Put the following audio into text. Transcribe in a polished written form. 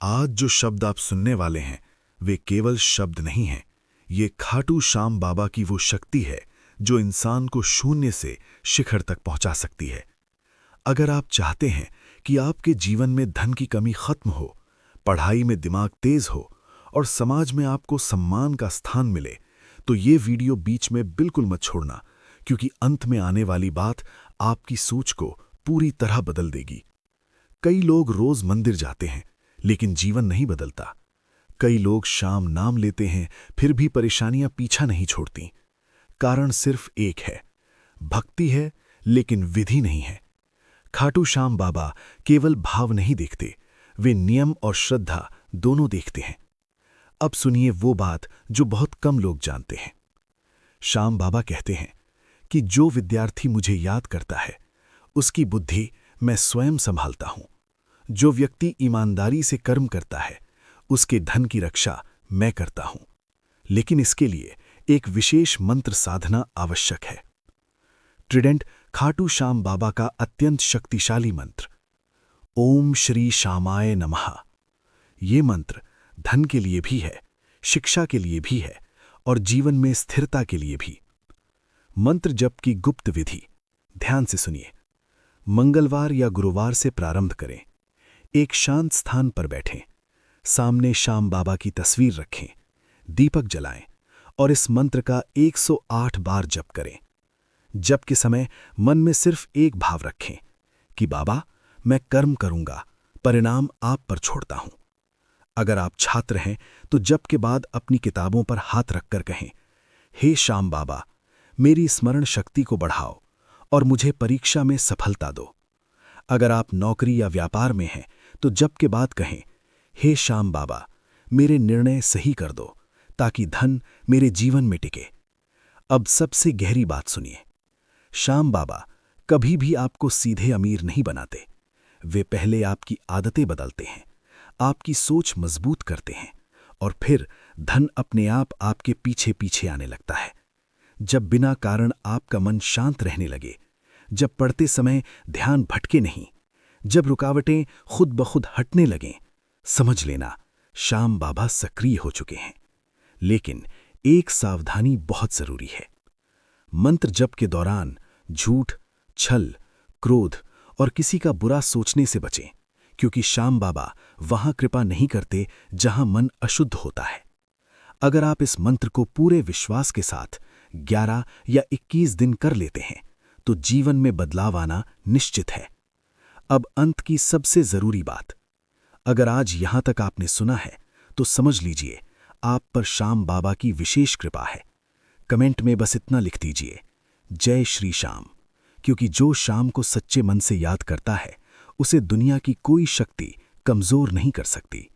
आज जो शब्द आप सुनने वाले हैं वे केवल शब्द नहीं हैं। ये खाटू श्याम बाबा की वो शक्ति है जो इंसान को शून्य से शिखर तक पहुंचा सकती है। अगर आप चाहते हैं कि आपके जीवन में धन की कमी खत्म हो, पढ़ाई में दिमाग तेज हो और समाज में आपको सम्मान का स्थान मिले, तो ये वीडियो बीच में बिल्कुल मत छोड़ना, क्योंकि अंत में आने वाली बात आपकी सोच को पूरी तरह बदल देगी। कई लोग रोज मंदिर जाते हैं लेकिन जीवन नहीं बदलता। कई लोग शाम नाम लेते हैं फिर भी परेशानियां पीछा नहीं छोड़ती। कारण सिर्फ एक है, भक्ति है लेकिन विधि नहीं है। खाटू श्याम बाबा केवल भाव नहीं देखते, वे नियम और श्रद्धा दोनों देखते हैं। अब सुनिए वो बात जो बहुत कम लोग जानते हैं। श्याम बाबा कहते हैं कि जो विद्यार्थी मुझे याद करता है उसकी बुद्धि मैं स्वयं संभालता हूं। जो व्यक्ति ईमानदारी से कर्म करता है उसके धन की रक्षा मैं करता हूं। लेकिन इसके लिए एक विशेष मंत्र साधना आवश्यक है। ट्रिडेंट खाटू श्याम बाबा का अत्यंत शक्तिशाली मंत्र ओम श्री श्यामाय नमः। ये मंत्र धन के लिए भी है, शिक्षा के लिए भी है और जीवन में स्थिरता के लिए भी। मंत्र जप की गुप्त विधि ध्यान से सुनिए। मंगलवार या गुरुवार से प्रारंभ करें। एक शांत स्थान पर बैठें, सामने श्याम बाबा की तस्वीर रखें, दीपक जलाएं और इस मंत्र का 108 बार जप करें। जप के समय मन में सिर्फ एक भाव रखें कि बाबा मैं कर्म करूंगा, परिणाम आप पर छोड़ता हूं। अगर आप छात्र हैं तो जप के बाद अपनी किताबों पर हाथ रखकर कहें, हे श्याम बाबा, मेरी स्मरण शक्ति को बढ़ाओ और मुझे परीक्षा में सफलता दो। अगर आप नौकरी या व्यापार में हैं तो जप के बाद कहें, हे श्याम बाबा, मेरे निर्णय सही कर दो ताकि धन मेरे जीवन में टिके। अब सबसे गहरी बात सुनिए। श्याम बाबा कभी भी आपको सीधे अमीर नहीं बनाते। वे पहले आपकी आदतें बदलते हैं, आपकी सोच मजबूत करते हैं और फिर धन अपने आप आपके पीछे पीछे आने लगता है। जब बिना कारण आपका मन शांत रहने लगे, जब पढ़ते समय ध्यान भटके नहीं, जब रुकावटें खुद ब खुद हटने लगें, समझ लेना श्याम बाबा सक्रिय हो चुके हैं। लेकिन एक सावधानी बहुत जरूरी है। मंत्र जप के दौरान झूठ, छल, क्रोध और किसी का बुरा सोचने से बचें, क्योंकि श्याम बाबा वहां कृपा नहीं करते जहां मन अशुद्ध होता है। अगर आप इस मंत्र को पूरे विश्वास के साथ 11 या 21 दिन कर लेते हैं तो जीवन में बदलाव आना निश्चित है। अब अंत की सबसे जरूरी बात, अगर आज यहां तक आपने सुना है तो समझ लीजिए आप पर श्याम बाबा की विशेष कृपा है। कमेंट में बस इतना लिख दीजिए, जय श्री श्याम, क्योंकि जो श्याम को सच्चे मन से याद करता है उसे दुनिया की कोई शक्ति कमजोर नहीं कर सकती।